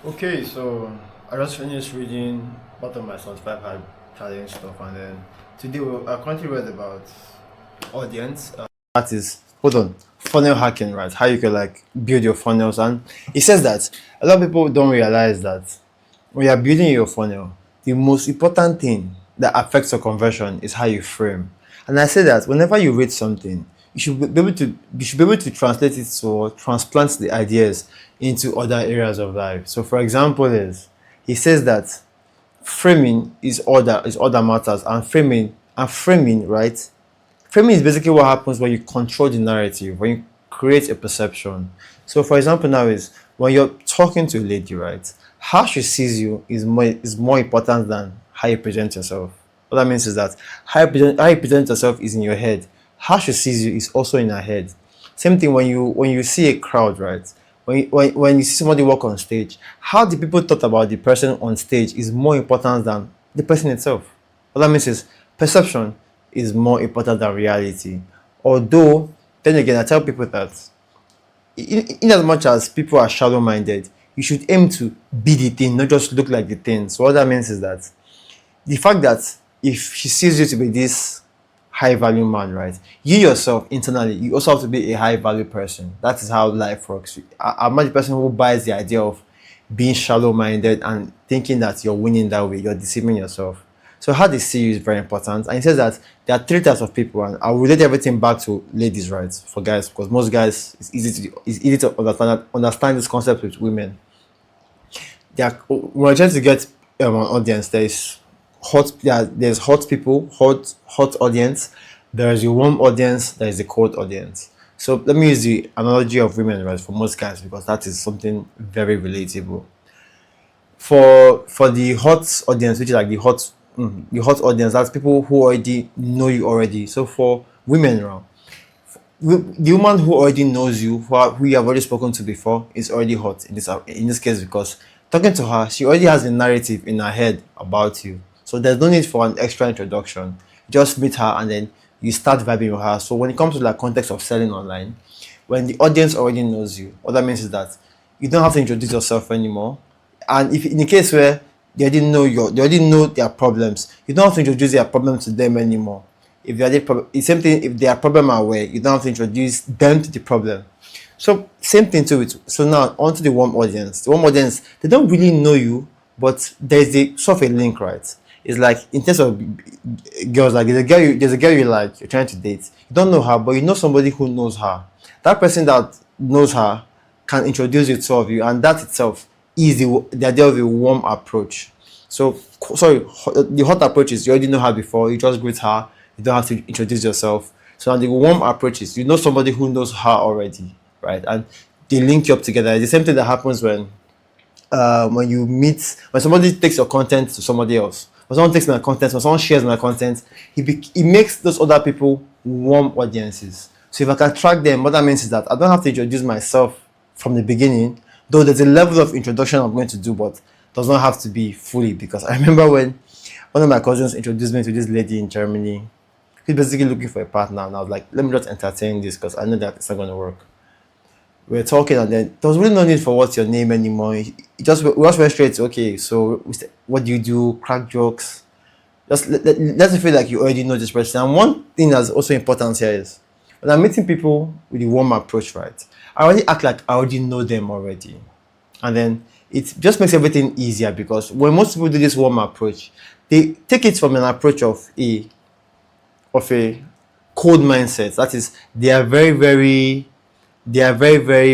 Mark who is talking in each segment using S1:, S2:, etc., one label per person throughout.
S1: Okay, so I just finished reading part of my son's five hard challenge stuff, and then today I currently read about audience. That is, hold on, funnel hacking, right? How you can like build your funnels, and it says that a lot of people don't realize that when you are building your funnel, the most important thing that affects your conversion is how you frame. And I say that whenever you read something, you should be able to translate it or transplant the ideas into other areas of life. So for example is he says that framing is all that matters, and framing, right? Framing is basically what happens when you control the narrative, when you create a perception. So, for example, now is when you're talking to a lady, right? How she sees you is more important than how you present yourself. What that means is that how you present yourself is in your head. How she sees you is also in her head. Same thing when you see a crowd, right? When you see somebody walk on stage, how the people thought about the person on stage is more important than the person itself. What that means is perception is more important than reality. Although, then again, I tell people that in as much as people are shallow minded, you should aim to be the thing, not just look like the thing. So, what that means is that the fact that if she sees you to be this high value man, right? You yourself internally, you also have to be a high value person. That is how life works. I'm not the person who buys the idea of being shallow minded and thinking that you're winning that way. You're deceiving yourself. So how they see you is very important. And he says that there are three types of people, and I'll relate everything back to ladies, right? For guys, because most guys it's easy to understand this concept with women. We're trying to get an audience. There's hot people, hot audience. There is a warm audience. There is a cold audience. So let me use the analogy of women, right, for most guys, because that is something very relatable. For the hot audience, which is like the hot audience, that's people who already know you already. So for women, now, the woman who already knows you, who you have already spoken to before, is already hot in this case, because talking to her, she already has a narrative in her head about you. So there's no need for an extra introduction. Just meet her and then you start vibing with her. So when it comes to like context of selling online, when the audience already knows you, what that means is that you don't have to introduce yourself anymore. And if in the case where they already know their problems, you don't have to introduce their problems to them anymore. If they are the same thing, if they are problem aware, you don't have to introduce them to the problem. So same thing to it. So now onto the warm audience. The warm audience, they don't really know you, but there's a sort of a link, right? It's like in terms of girls, like there's a girl you like, you're trying to date. You don't know her, but you know somebody who knows her. That person that knows her can introduce you to two of you, and that itself is the idea of a warm approach. So sorry, the hot approach is you already know her before, you just greet her, you don't have to introduce yourself. So now the warm approach is you know somebody who knows her already, right? And they link you up together. It's the same thing that happens when you meet, when somebody takes your content to somebody else, when someone takes my content, when someone shares my content, it makes those other people warm audiences. So if I can track them, what that means is that I don't have to introduce myself from the beginning, though there's a level of introduction I'm going to do, but does not have to be fully, because I remember when one of my cousins introduced me to this lady in Germany who's basically looking for a partner, and I was like, let me just entertain this because I know that it's not going to work. We were talking, and then there was really no need for what's your name anymore. We just went straight to, okay, so what do you do? Crack jokes. Just let's feel like you already know this person. And one thing that's also important here is when I'm meeting people with the warm approach, right? I already act like I already know them already. And then it just makes everything easier, because when most people do this warm approach, they take it from an approach of a cold mindset. That is, they are very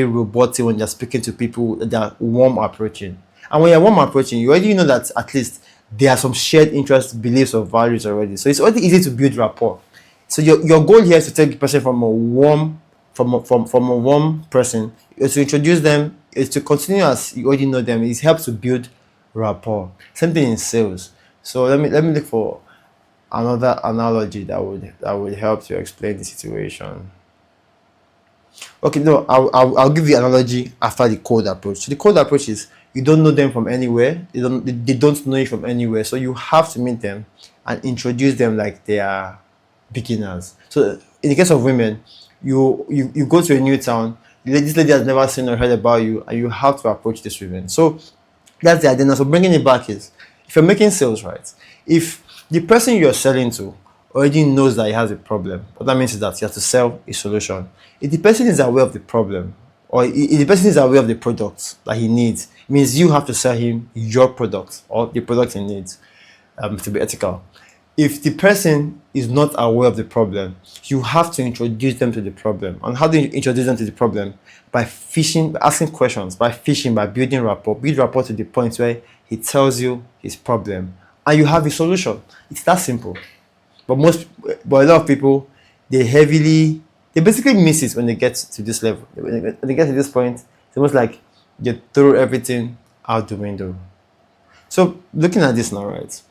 S1: robotic when they're speaking to people that are warm approaching. And when you're warm approaching, you already know that at least there are some shared interests, beliefs, or values already. So it's already easy to build rapport. So your goal here is to take the person from a warm from a warm person, is to introduce them, is to continue as you already know them. It helps to build rapport. Same thing in sales. So let me look for another analogy that would help to explain the situation. Okay, no, I'll give the analogy after the cold approach. So the cold approach is you don't know them from anywhere. They don't know you from anywhere. So you have to meet them and introduce them like they are beginners. So in the case of women, you go to a new town. This lady has never seen or heard about you, and you have to approach this women. So That's the idea. Now, so bringing it back is, if you're making sales, right? If the person you're selling to already knows that he has a problem, what that means is that you have to sell a solution. If the person is aware of the problem, or if the person is aware of the product that he needs, it means you have to sell him your product or the product he needs, to be ethical. If the person is not aware of the problem, you have to introduce them to the problem. And how do you introduce them to the problem? By fishing, by asking questions, by fishing, by building rapport. Build rapport to the point where he tells you his problem and you have a solution. It's that simple. But a lot of people, they basically miss it when they get to this level. When they get to this point, it's almost like they throw everything out the window. So looking at this now, right?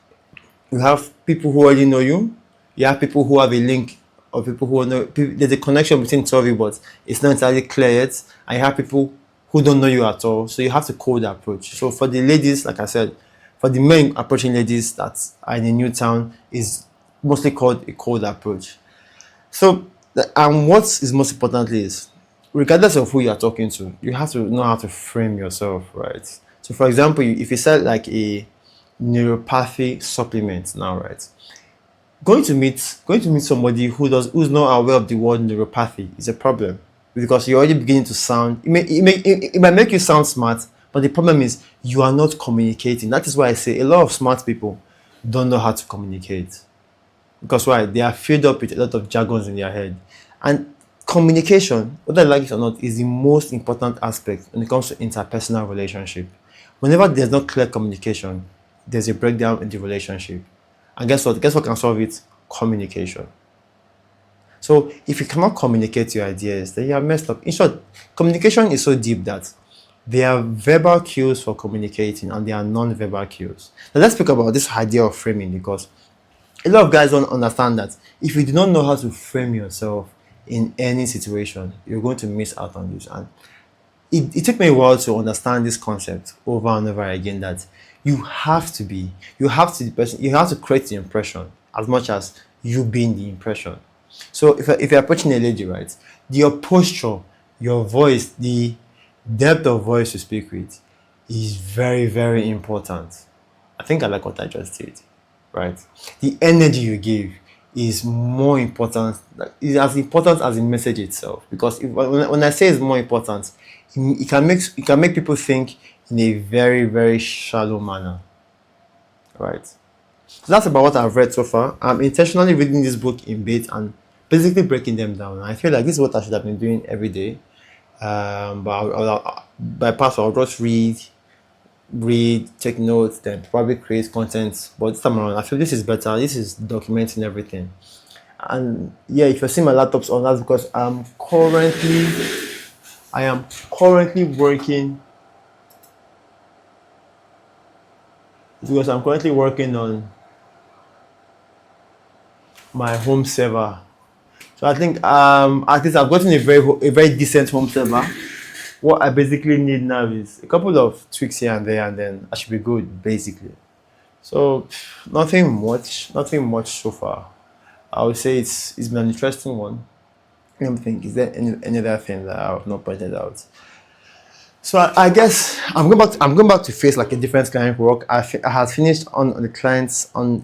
S1: You have people who already know you. You have people who have a link, or people who know. There's a connection between two of you, but it's not entirely clear yet. And you have people who don't know you at all. So you have to cold approach. So for the ladies, like I said, for the men approaching ladies that are in a new town, is mostly called a cold approach. So, and what is most importantly is, regardless of who you are talking to, you have to know how to frame yourself, right? So, for example, if you sell like a neuropathy supplement now, right? Going to meet somebody who's not aware of the word neuropathy is a problem, because you're already beginning to sound, it might make you sound smart, but the problem is you are not communicating. That is why I say a lot of smart people don't know how to communicate, because why? They are filled up with a lot of jargons in their head. And communication, whether you like it or not, is the most important aspect when it comes to interpersonal relationship. Whenever there's not clear communication, there's a breakdown in the relationship. And guess what? Guess what can solve it? Communication. So if you cannot communicate your ideas, then you are messed up. In short, communication is so deep that there are verbal cues for communicating and there are non-verbal cues. Now let's speak about this idea of framing, because a lot of guys don't understand that if you do not know how to frame yourself in any situation, you're going to miss out on this. And it took me a while to understand this concept over and over again, that you have to create the impression as much as you being the impression. So if you're approaching a lady, right, your posture, your voice, the depth of voice you speak with is very, very important. I think I like what I just did, right? The energy you give is more important, like, is as important as the message itself. Because when I say it's more important, it can make people think in a very, very shallow manner, right? So that's about what I've read so far. I'm intentionally reading this book in bits and basically breaking them down. I feel like this is what I should have been doing every day. But by past, I'll just read, take notes, then probably create content. But this time around, I feel this is better. This is documenting everything. And yeah, if you see my laptop's on, that's because I am currently working, because I'm currently working on my home server. So I think at least I've gotten a very decent home server. What I basically need now is a couple of tweaks here and there, and then I should be good basically. So nothing much so far. I would say it's been an interesting one. Let me think. Is there any other thing that I have not pointed out? So I guess I'm going back to face like a different client work. I had finished on the clients on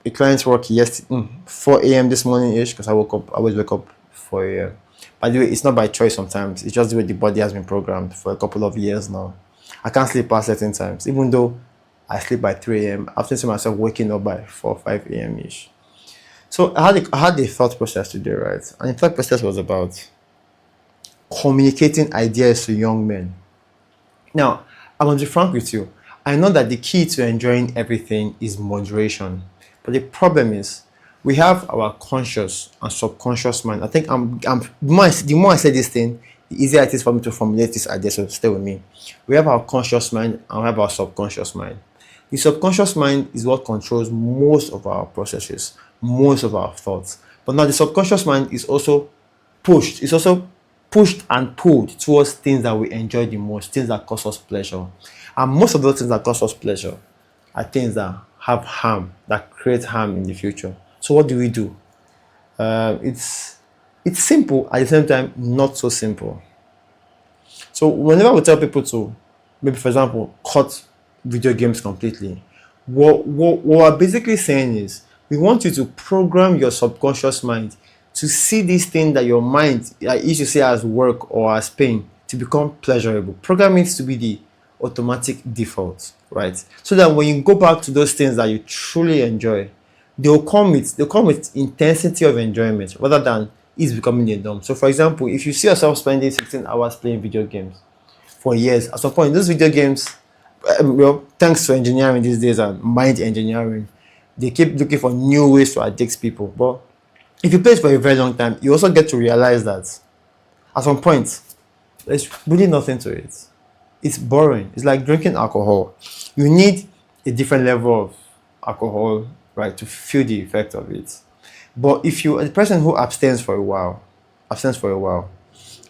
S1: a client's work yesterday, 4 a.m. this morning ish, because I always wake up 4 a.m. By the way, it's not by choice sometimes. It's just the way the body has been programmed for a couple of years now. I can't sleep past certain times, even though I sleep by 3 a.m. I've seen myself waking up by 4 or 5 a.m. ish. So I had a thought process today, right? And the thought process was about communicating ideas to young men. Now, I want to be frank with you. I know that the key to enjoying everything is moderation. But the problem is, we have our conscious and subconscious mind. I think the more I say this thing, the easier it is for me to formulate this idea. So stay with me. We have our conscious mind and we have our subconscious mind. The subconscious mind is what controls most of our processes, most of our thoughts. But now the subconscious mind is also pushed and pulled towards things that we enjoy the most, things that cause us pleasure. And most of those things that cause us pleasure are things that have harm, that create harm in the future. So what do we do? It's simple, at the same time not so simple. So whenever we tell people to, maybe for example, cut video games completely. What we're basically saying is we want you to program your subconscious mind to see this thing that your mind, like you should say as work or as pain, to become pleasurable. Program it to be the automatic default, right? So that when you go back to those things that you truly enjoy, they'll come with intensity of enjoyment rather than it's becoming a norm. So for example, if you see yourself spending 16 hours playing video games for years, at some point those video games, well, thanks to engineering these days and mind engineering, they keep looking for new ways to addict people. But if you play it for a very long time, you also get to realize that at some point there's really nothing to it. It's boring. It's like drinking alcohol. You need a different level of alcohol, right, to feel the effect of it. But if you are the person who abstains for a while,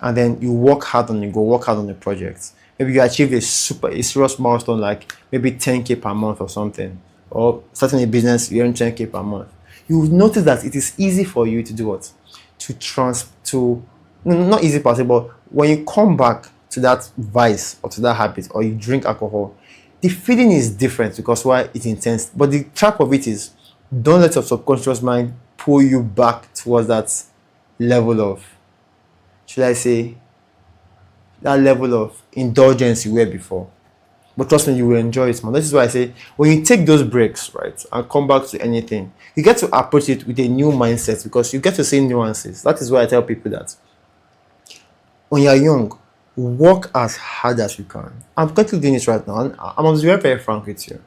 S1: and then you work hard on it, go work hard on the project. Maybe you achieve a serious milestone like maybe 10K per month or something, or starting a business, you earn 10K per month. You will notice that it is easy for you to do what? To no, not easy possible. When you come back to that vice or to that habit, or you drink alcohol, the feeling is different because why? It's intense. But the trap of it is don't let your subconscious mind pull you back towards that level of, should I say, that level of indulgence you were before. But trust me, you will enjoy it, man. This is why I say when you take those breaks, right, and come back to anything, you get to approach it with a new mindset because you get to see nuances. That is why I tell people that when you're young, work as hard as you can. I'm currently doing it right now, and I'm going to be very, very frank with you.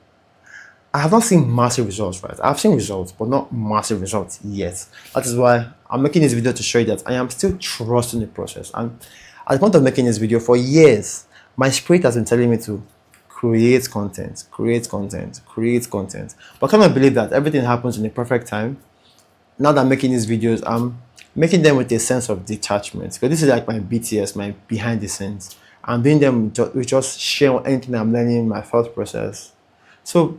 S1: I have not seen massive results, right? I've seen results, but not massive results yet. That is why I'm making this video to show you that I am still trusting the process. And at the point of making this video, for years, my spirit has been telling me to create content, create content, create content. But I cannot believe that everything happens in the perfect time. Now that I'm making these videos, I'm making them with a sense of detachment. Because this is like my BTS, my behind the scenes. I'm doing them with just sharing anything I'm learning, my thought process. So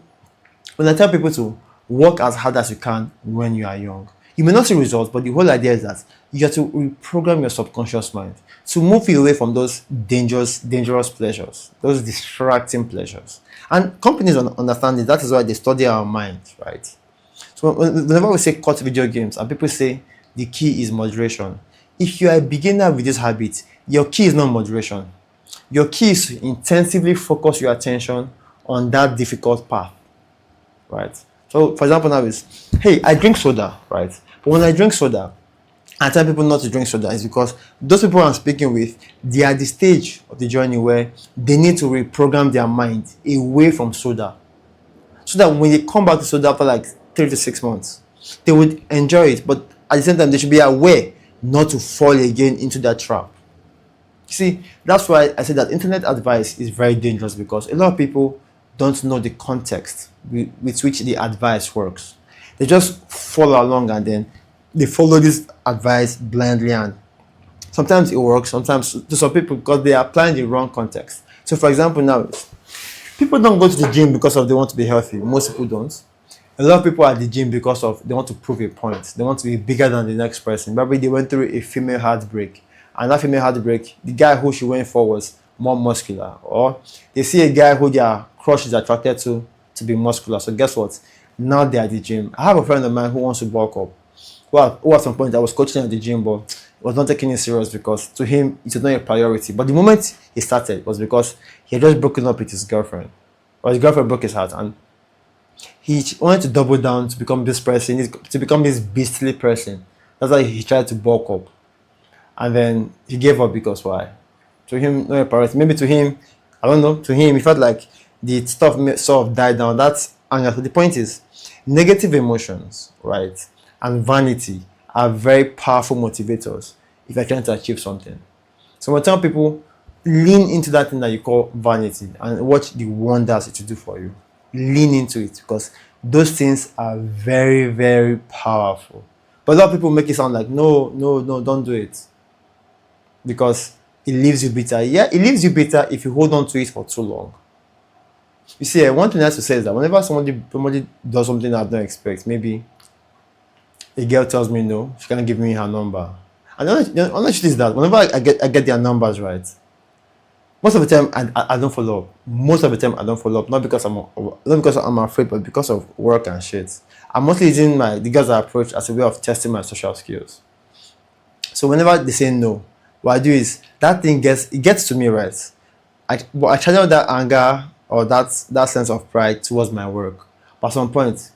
S1: when I tell people to work as hard as you can when you are young, you may not see results, but the whole idea is that you have to reprogram your subconscious mind to move you away from those dangerous pleasures, those distracting pleasures. And companies understand it. That is why they study our minds, right? So whenever we say cut video games, and people say the key is moderation. If you are a beginner with this habit, your key is not moderation. Your key is to intensively focus your attention on that difficult path, right? So, for example, now is, hey, I drink soda, right? But when I drink soda, I tell people not to drink soda is because those people I'm speaking with, they are at the stage of the journey where they need to reprogram their mind away from soda, so that when they come back to soda after like 3 to 6 months, they would enjoy it. But at the same time, they should be aware not to fall again into that trap. You see, that's why I say that internet advice is very dangerous because a lot of people don't know the context with which the advice works. They just follow along and then they follow this advice blindly, and sometimes it works, sometimes to some people because they are applying the wrong context. So for example, now people don't go to the gym because of they want to be healthy. Most people don't. A lot of people are at the gym because of they want to prove a point. They want to be bigger than the next person. Maybe they went through a female heartbreak, and that female heartbreak, the guy who she went for was more muscular, or they see a guy who their crush is attracted to be muscular. So guess what? Now they're at the gym. I have a friend of mine who wants to bulk up. Well, who at some point I was coaching at the gym, but was not taking it serious because to him it was not a priority. But the moment he started was because he had just broken up with his girlfriend, or his girlfriend broke his heart, and he wanted to double down to become this person, to become this beastly person. That's why he tried to bulk up, and then he gave up because why? To him, not a priority. Maybe to him, I don't know. To him, he felt like the stuff sort of died down. That's anger. So the point is, negative emotions, right, and vanity are very powerful motivators if you're trying to achieve something. So when I tell people, lean into that thing that you call vanity and watch the wonders it will do for you. Lean into it because those things are very, very powerful. But a lot of people make it sound like, no, no, no, don't do it because it leaves you bitter. Yeah, it leaves you bitter if you hold on to it for too long. You see, one thing I have to say is that whenever somebody does something I don't expect, maybe a girl tells me no, she can't give me her number. And the honest truth is that whenever I get their numbers right, Most of the time, I don't follow up. Most of the time, I don't follow up. Not because I'm afraid, but because of work and shit. I'm mostly using the girls I approach as a way of testing my social skills. So whenever they say no, what I do is that thing gets to me, right? But I channel that anger or that sense of pride towards my work. But at some point,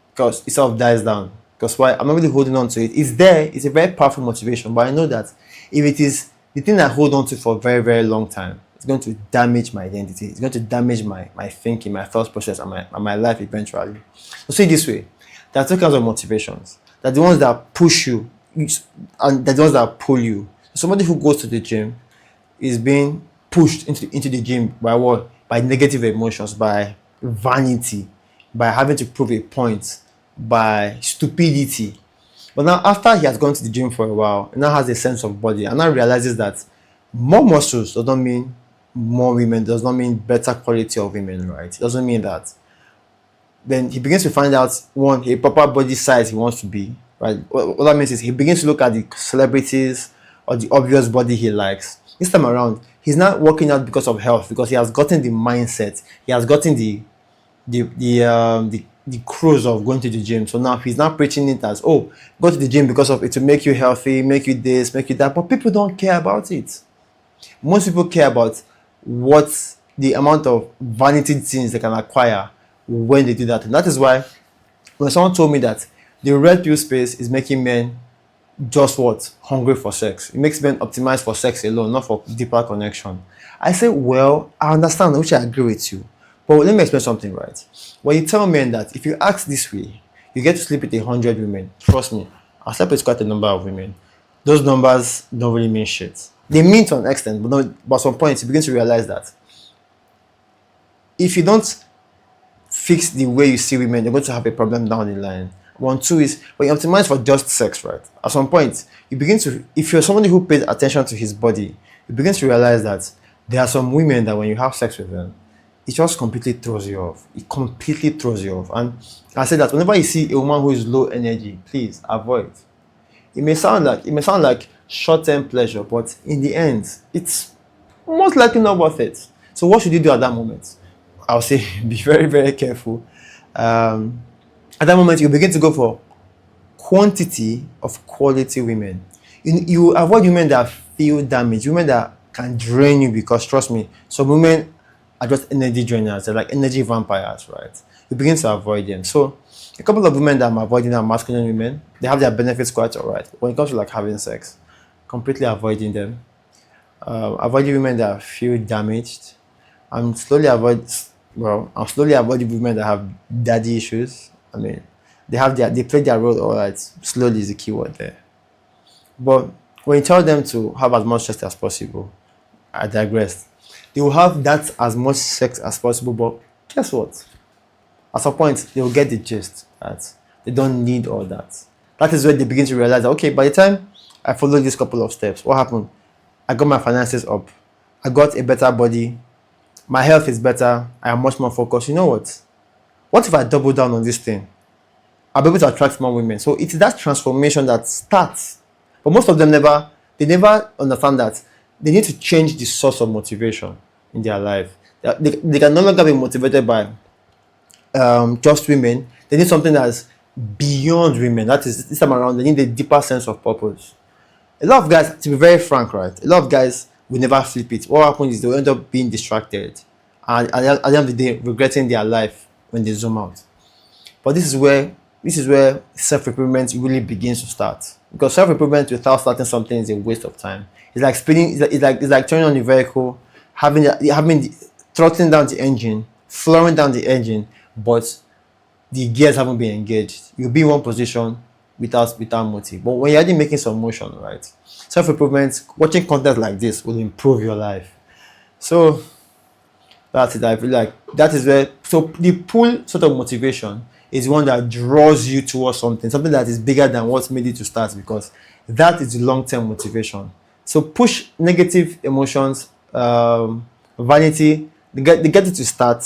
S1: because it sort of dies down. Because why? I'm not really holding on to it. It's there. It's a very powerful motivation. But I know that if it is the thing I hold on to for a very, very long time, it's going to damage my identity. It's going to damage my thinking, my thought process, and my life eventually. So see it this way. There are two kinds of motivations. There are the ones that push you, and there are the ones that pull you. Somebody who goes to the gym is being pushed into the gym by what? By negative emotions, by vanity, by having to prove a point, by stupidity. But now, after he has gone to the gym for a while, he now has a sense of body, and now realizes that more muscles does not mean more women, does not mean better quality of women, right? It doesn't mean that. Then he begins to find out one, a proper body size he wants to be, right? What that means is he begins to look at the celebrities or the obvious body he likes. This time around, he's not working out because of health, because he has gotten the mindset, he has gotten the cruise of going to the gym. So now he's not preaching it as, oh, go to the gym because of it to make you healthy, make you this, make you that. But people don't care about it. Most people care about what the amount of vanity things they can acquire when they do that. And that is why when someone told me that the red pill space is making men just what? Hungry for sex. It makes men optimize for sex alone, not for deeper connection. I say, well, I understand, which I agree with you. But let me explain something, right? When you tell men that if you act this way, you get to sleep with 100 women, trust me, I slept with quite a number of women. Those numbers don't really mean shit. They mean to an extent, but at some point you begin to realize that if you don't fix the way you see women, you're going to have a problem down the line. One, two is when you optimize for just sex, right? At some point, you begin to, if you're somebody who pays attention to his body, you begin to realize that there are some women that when you have sex with them, it just completely throws you off. It completely throws you off. And I say that whenever you see a woman who is low energy, please avoid. It may sound like short-term pleasure, but in the end, it's most likely not worth it. So what should you do at that moment? I'll say be very, very careful. At that moment, you begin to go for quantity of quality women. You avoid women that feel damaged, women that can drain you, because trust me, some women are just energy drainers. They're like energy vampires, right? You begin to avoid them. So a couple of women that I'm avoiding are masculine women. They have their benefits quite alright. When it comes to like having sex, completely avoiding them. Avoiding women that feel damaged. I'm slowly avoiding women that have daddy issues. I mean, they play their role alright. Slowly is the key word there. But when you tell them to have as much sex as possible, I digress. They will have that as much sex as possible, but guess what? At some point, they will get the gist that they don't need all that. That is when they begin to realize that, okay, by the time I followed this couple of steps, what happened? I got my finances up. I got a better body. My health is better. I am much more focused. You know what? What if I double down on this thing? I'll be able to attract more women. So it's that transformation that starts. But most of them never understand that they need to change the source of motivation in their life. They can no longer be motivated by just women. They need something that's beyond women. That is, this time around, they need a deeper sense of purpose. A lot of guys, to be very frank, right? A lot of guys will never flip it. What happens is they will end up being distracted, and at the end of the day, regretting their life when they zoom out. But this is where self-improvement really begins to start. Because self-improvement without starting something is a waste of time. It's like spinning. It's like turning on the vehicle, throttling down the engine, flooring down the engine, but the gears haven't been engaged. You'll be in one position without motive. But when you're already making some motion, right? Self-improvement, watching content like this will improve your life. So that's it. I feel like that is where, so the pull sort of motivation is one that draws you towards something that is bigger than what's made you to start, because that is the long-term motivation. So push negative emotions, vanity, they get you to start.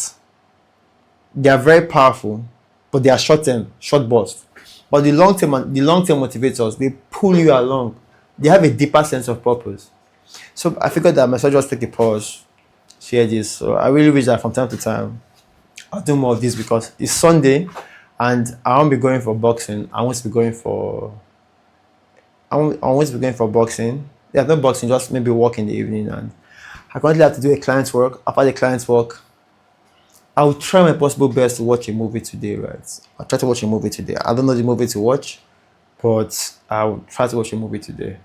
S1: They are very powerful, but they are short-term, short bursts. But the long-term motivators, they pull you along. They have a deeper sense of purpose. So I figured that I might just take a pause, share this. So I really wish that from time to time I'll do more of this because it's Sunday and I won't be going for boxing. I won't be going for boxing. Yeah, not boxing, just maybe walk in the evening. And I currently have to do a client's work. After the client's work, I will try my possible best to watch a movie today, right? I'll try to watch a movie today. I don't know the movie to watch, but I'll try to watch a movie today.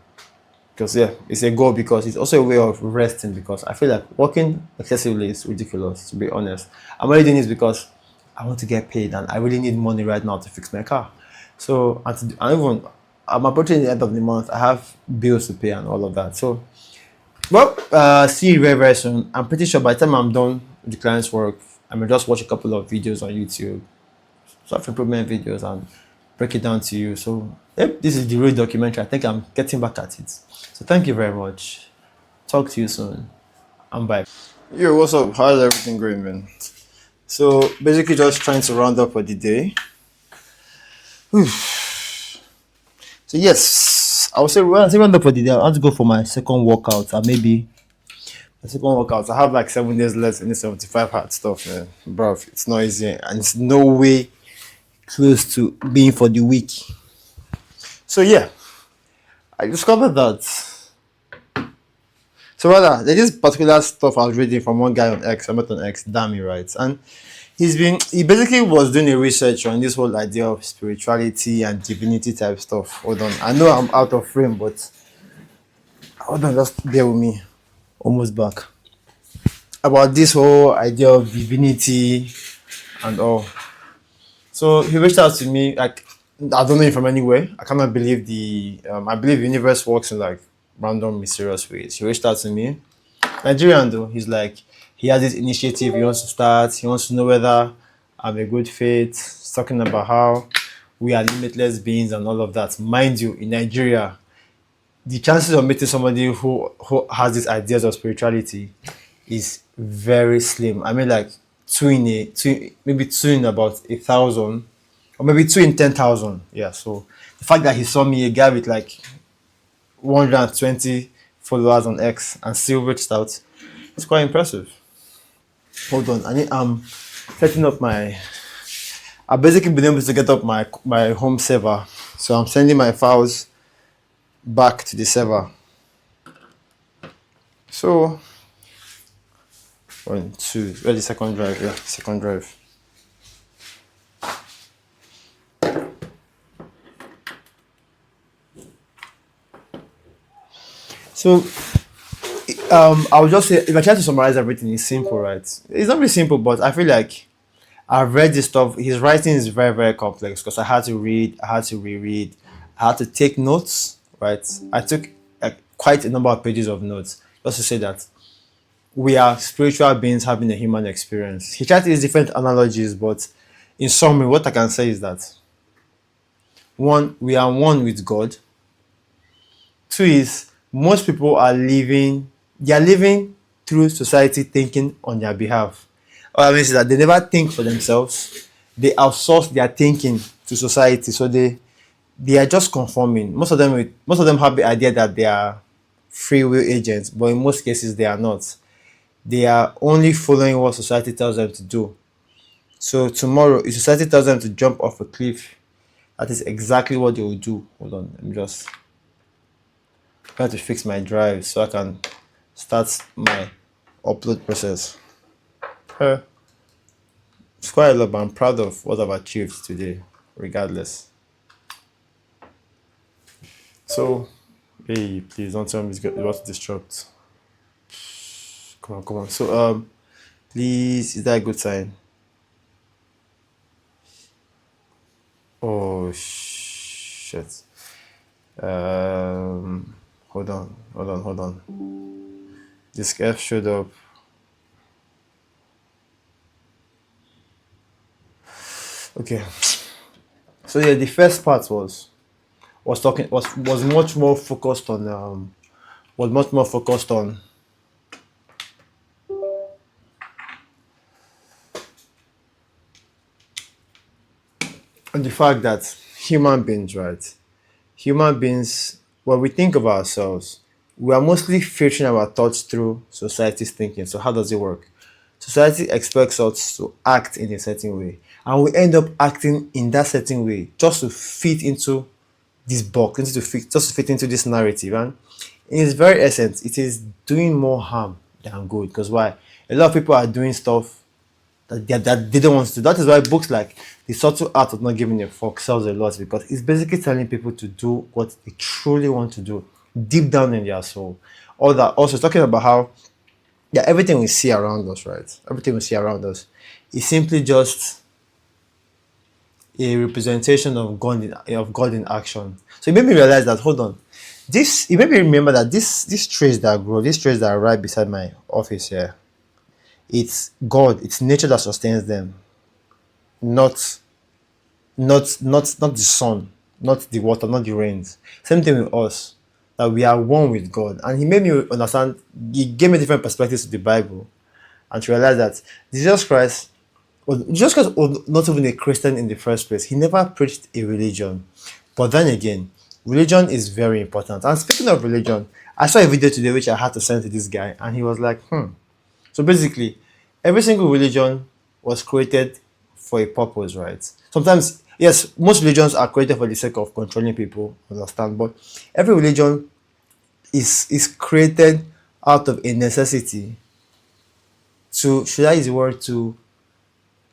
S1: Because yeah, it's a goal because it's also a way of resting because I feel like working excessively is ridiculous, to be honest. I'm only doing this because I want to get paid and I really need money right now to fix my car. So and even I'm approaching the end of the month. I have bills to pay and all of that. So well, see you very very soon. I'm pretty sure by the time I'm done with the client's work, I may just watch a couple of videos on YouTube, self improvement videos, and break it down to you. So, yep, this is the real documentary. I think I'm getting back at it. So, thank you very much. Talk to you soon. I'm bye. Yo, what's up? How's everything going, man? So, basically, just trying to round up for the day. So, yes, I would say, well, I say round up for the day. I want to go for my second workout, and maybe my second workout. I have like 7 days left in the 75 hard stuff, man. Bro, it's not easy, and it's no way close to being for the week. So yeah, I discovered that. So rather, there's this particular stuff I was reading from one guy on X, I met on X, Dami, right? And he basically was doing a research on this whole idea of spirituality and divinity type stuff. Hold on, I know I'm out of frame, but hold on, just bear with me. Almost back. About this whole idea of divinity and all. So he reached out to me, like I don't know him from anywhere. I cannot believe I believe the universe works in like random, mysterious ways. He reached out to me, Nigerian though. He's like he has this initiative he wants to start. He wants to know whether I'm a good fit. He's talking about how we are limitless beings and all of that. Mind you, in Nigeria, the chances of meeting somebody who has these ideas of spirituality is very slim. I mean, like maybe two in about 1,000, or maybe two in 10,000. Yeah. So the fact that he saw me, a guy with like 120 followers on X, and still reached out, it's quite impressive. Hold on, I'm setting up my. I've basically been able to get up my home server, so I'm sending my files back to the server. So 1, 2, where's the second drive? Yeah, second drive. So I'll just say, if I try to summarize everything, it's simple, right? It's not really simple, but I feel like I've read this stuff. His writing is very, very complex because I had to read, I had to reread, I had to take notes, right? I took quite a number of pages of notes just to say that we are spiritual beings having a human experience. He tried to use different analogies, but in summary, what I can say is that one, we are one with God. Two is most people they are living through society thinking on their behalf. What I mean is that they never think for themselves. They outsource their thinking to society. So they are just conforming. Most of them have the idea that they are free will agents, but in most cases they are not. They are only following what society tells them to do. So tomorrow, if society tells them to jump off a cliff, that is exactly what they will do. Hold on, I'm just trying to fix my drive so I can start my upload process. Uh, it's quite a lot, but I'm proud of what I've achieved today, regardless. So, hey, please don't tell me it's about to disrupt. Come on, come on. So, please, is that a good sign? Oh, shit. Hold on, hold on. This F showed up. Okay. So yeah, the first part was much more focused on was much more focused on the fact that human beings, right? Human beings, when we think of ourselves, we are mostly filtering our thoughts through society's thinking. So how does it work? Society expects us to act in a certain way, and we end up acting in that certain way just to fit into this box, just to fit into this narrative. And in its very essence, it is doing more harm than good. Because why? A lot of people are doing stuff that they don't want to do. That is why books like The Subtle Art of Not Giving a Fuck sells a lot, because it's basically telling people to do what they truly want to do deep down in their soul. All that also talking about how, yeah, everything we see around us, right? Everything we see around us is simply just a representation of God in action. So it made me realize that, hold on, this it made me remember that these trees that grow, these trees that are right beside my office here, it's God, it's nature that sustains them, not not the sun, not the water, not the rains. Same thing with us, that we are one with God. And he made me understand, he gave me different perspectives to the Bible, and to realize that Jesus Christ was not even a Christian in the first place. He never preached a religion. But then again, religion is very important. And speaking of religion, I saw a video today which I had to send to this guy, and he was like, So basically, every single religion was created for a purpose, right? Sometimes, yes, most religions are created for the sake of controlling people, understand, but every religion is created out of a necessity to, should I use the word to,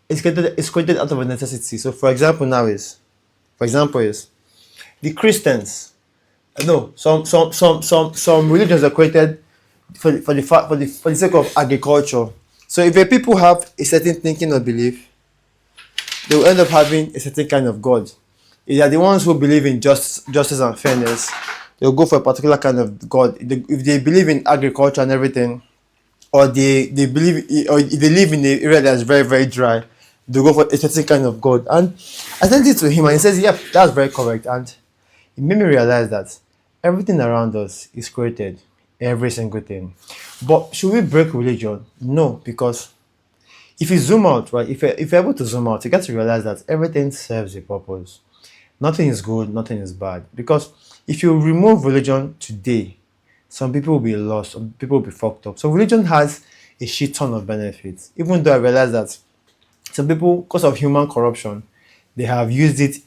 S1: it's created out of a necessity. So for example is the Christians. No, some religions are created for the sake of agriculture. So if the people have a certain thinking or belief, they will end up having a certain kind of God. If they are the ones who believe in justice and fairness, they'll go for a particular kind of God. If they believe in agriculture and everything, or they believe, or if they live in an area that's very, very dry, they go for a certain kind of God. And I sent it to him, and he says, "Yep, that's very correct." And it made me realize that everything around us is created, every single thing. But should we break religion? No, because if you zoom out, right, if you're able to zoom out, you get to realize that everything serves a purpose. Nothing is good, nothing is bad. Because if you remove religion today, some people will be lost, some people will be fucked up. So religion has a shit ton of benefits. Even though I realize that some people, because of human corruption, they have used it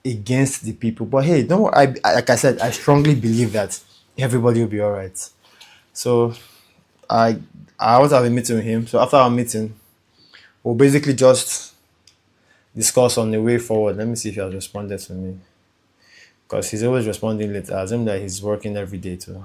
S1: against the people. But hey, don't worry, like I said, I strongly believe that everybody will be alright. So I I want to have a meeting with him. So after our meeting, we'll basically just discuss on the way forward. Let me see if he has responded to me. Because he's always responding late. I assume that he's working every day too.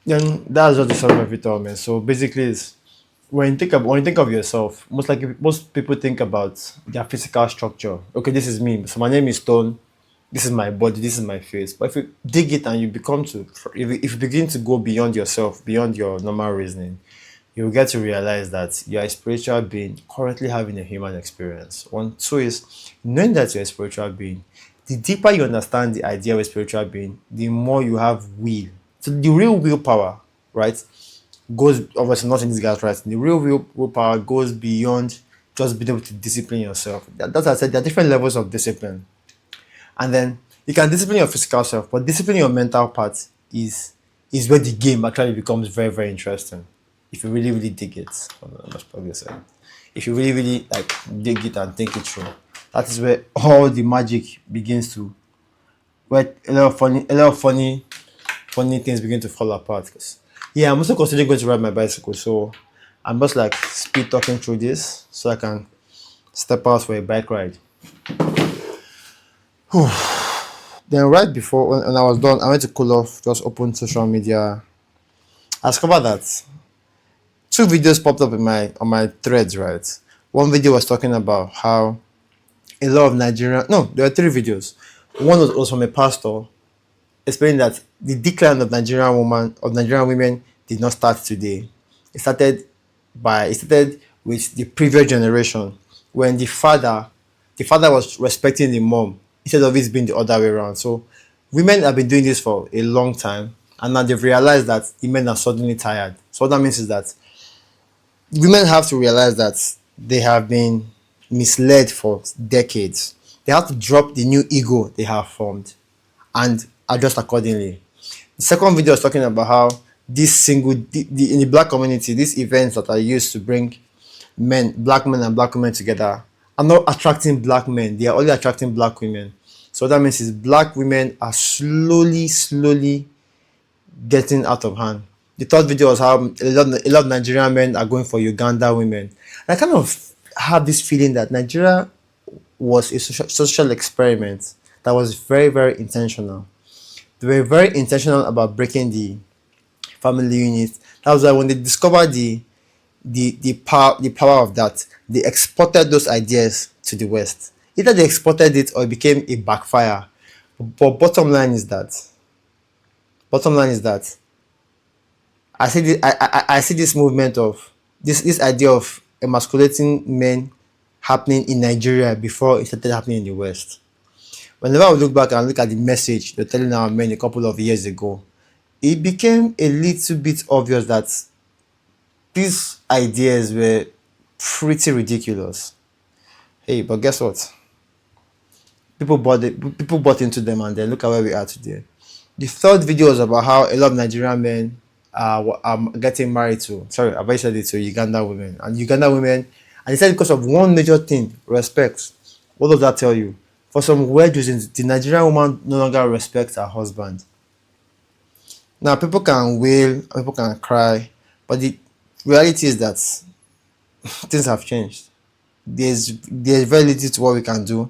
S1: Then that's just the summary of it all, man. So basically, it's when you think of yourself, most people think about their physical structure. Okay, this is me. So my name is Stone. This is my body. This is my face. But if you dig it and you become to, if you begin to go beyond yourself, beyond your normal reasoning, you will get to realize that you are a spiritual being currently having a human experience. One, two is knowing that you're a spiritual being. The deeper you understand the idea of a spiritual being, the more you have will. So the real willpower, right, goes obviously not in this guy's right. The real willpower goes beyond just being able to discipline yourself. That's what I said. There are different levels of discipline, and then you can discipline your physical self, but discipline your mental part is where the game actually becomes very, very interesting. If you really, really dig it, let's probably say, if you really, really like dig it and think it through, that is where all the magic begins to, where a lot of funny things begin to fall apart. 'Cause, yeah, I'm also considering going to ride my bicycle, so I'm just like speed talking through this so I can step out for a bike ride. Then right before when I was done, I went to cool off, just open social media. I discovered that two videos popped up in my on my threads, right? One video was talking about how a lot of Nigerian, no, there were three videos. One was from a pastor explaining that the decline of Nigerian women did not start today. It started with the previous generation, when the father was respecting the mom instead of it being the other way around. So women have been doing this for a long time, and now they've realized that the men are suddenly tired. So what that means is that women have to realize that they have been misled for decades. They have to drop the new ego they have formed and adjust accordingly. The second video is talking about how in the black community, these events that are used to bring black men and black women together are not attracting black men. They are only attracting black women. So what that means is black women are slowly getting out of hand. The third video was how a lot of Nigerian men are going for Uganda women. I kind of have this feeling that Nigeria was a social experiment that was very intentional. They were very intentional about breaking the family unit. That was why when they discovered the power of that, they exported those ideas to the West. Either they exported it or it became a backfire. But bottom line is that I see this movement of this idea of emasculating men happening in Nigeria before it started happening in the West. Whenever I look back and look at the message they're telling our men a couple of years ago, it became a little bit obvious that these ideas were pretty ridiculous. Hey, but guess what? People bought into them, and then look at where we are today. The third video is about how a lot of Nigerian men are getting married to, sorry, I've already said it, to Uganda women. And Uganda women, and he said because of one major thing, respect. What does that tell you? For some weird reasons, the Nigerian woman no longer respects her husband. Now, people can wail, people can cry, but the reality is that things have changed. There's very little to what we can do,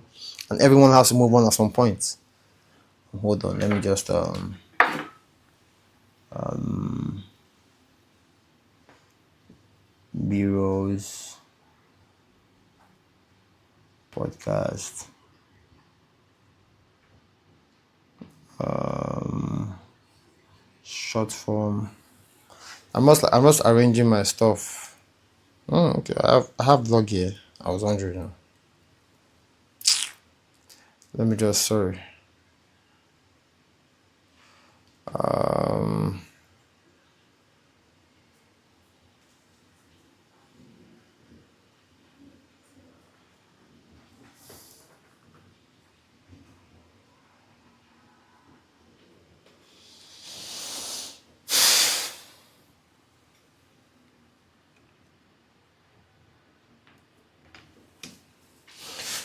S1: and everyone has to move on at some point. Hold on, let me just B-Rose podcast. Short form. I'm just arranging my stuff. Oh, okay. I have vlog here. I was wondering. Let me just sorry.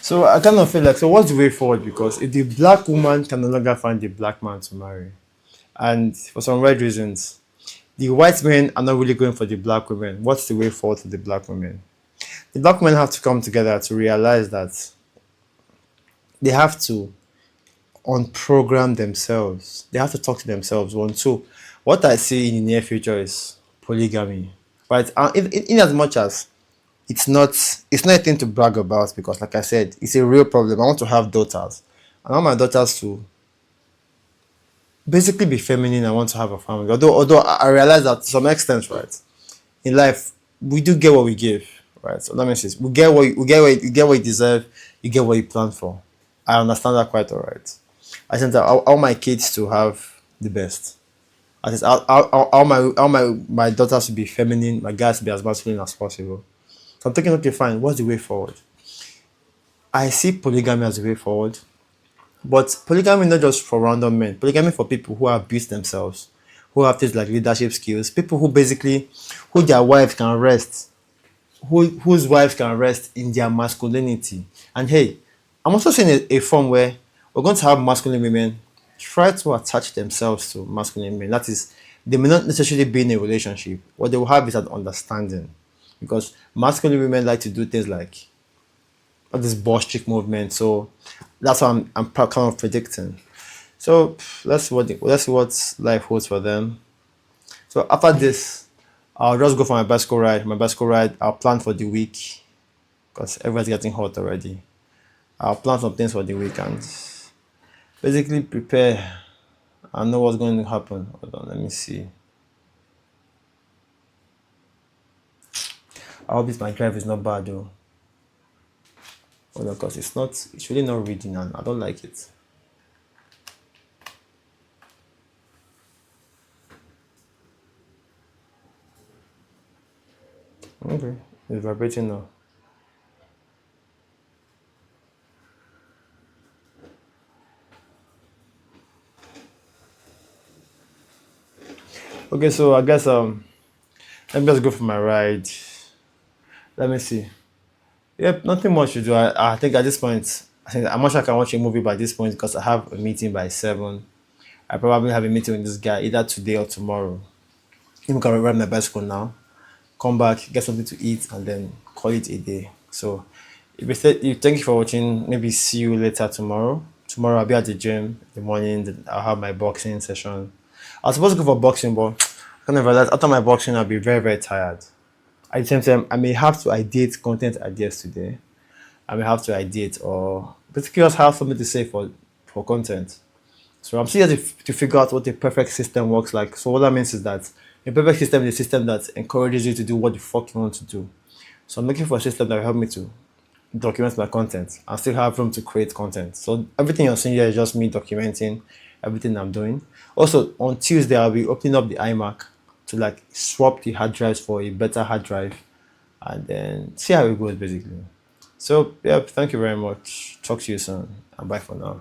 S1: So I kind of feel like, so what's the way forward? Because if the black woman can no longer find the black man to marry, and for some weird reasons, the white men are not really going for the black women, what's the way forward to the black women? The black men have to come together to realize that they have to unprogram themselves. They have to talk to themselves. One, two. What I see in the near future is polygamy, right? In as much as it's not a thing to brag about, because like I said, it's a real problem. I want to have daughters. I want my daughters to basically be feminine. I want to have a family. Although I realize that to some extent, right, in life we do get what we give, right? So that means this. We get what you deserve, you get what you plan for. I understand that quite alright. I think that I want my kids to have the best. I just all my daughters to be feminine, my guys to be as masculine as possible. So I'm thinking, okay, fine, what's the way forward? I see polygamy as a way forward, but polygamy not just for random men. Polygamy for people who have built themselves, who have things like leadership skills, people who basically, who their wives can rest, whose wives can rest in their masculinity. And hey, I'm also seeing a form where we're going to have masculine women try to attach themselves to masculine men. That is, they may not necessarily be in a relationship. What they will have is an understanding. Because masculine women like to do things like all this boss chick movement. So that's what I'm kind of predicting. So let's see what life holds for them. So after this, I'll just go for my bicycle ride. My bicycle ride, I'll plan for the week because everyone's getting hot already. I'll plan some things for the week and basically prepare and know what's going to happen. Hold on, let me see. I hope this my drive is not bad though. Oh no, because it's really not reading and I don't like it. Okay, it's vibrating now. Okay, so I guess let me just go for my ride. Let me see. Yep, nothing much to do. I think at this point, I think I'm not sure I can watch a movie by this point because I have a meeting by 7. I probably have a meeting with this guy either today or tomorrow. I'm gonna ride my bicycle now, come back, get something to eat, and then call it a day. So, thank you for watching. Maybe see you later tomorrow. Tomorrow I'll be at the gym in the morning. Then I'll have my boxing session. I was supposed to go for boxing, but I kind of realized after my boxing I'll be very very tired. At the same time, I may have to ideate content ideas today. I may have to ideate or basically just have something to say for content. So I'm still here to figure out what a perfect system works like. So what that means is that a perfect system is a system that encourages you to do what the fuck you want to do. So I'm looking for a system that will help me to document my content and still have room to create content. So everything you're seeing here is just me documenting everything I'm doing. Also on Tuesday I'll be opening up the iMac to like swap the hard drives for a better hard drive and then see how it goes basically. So yeah, thank you very much. Talk to you soon and bye for now.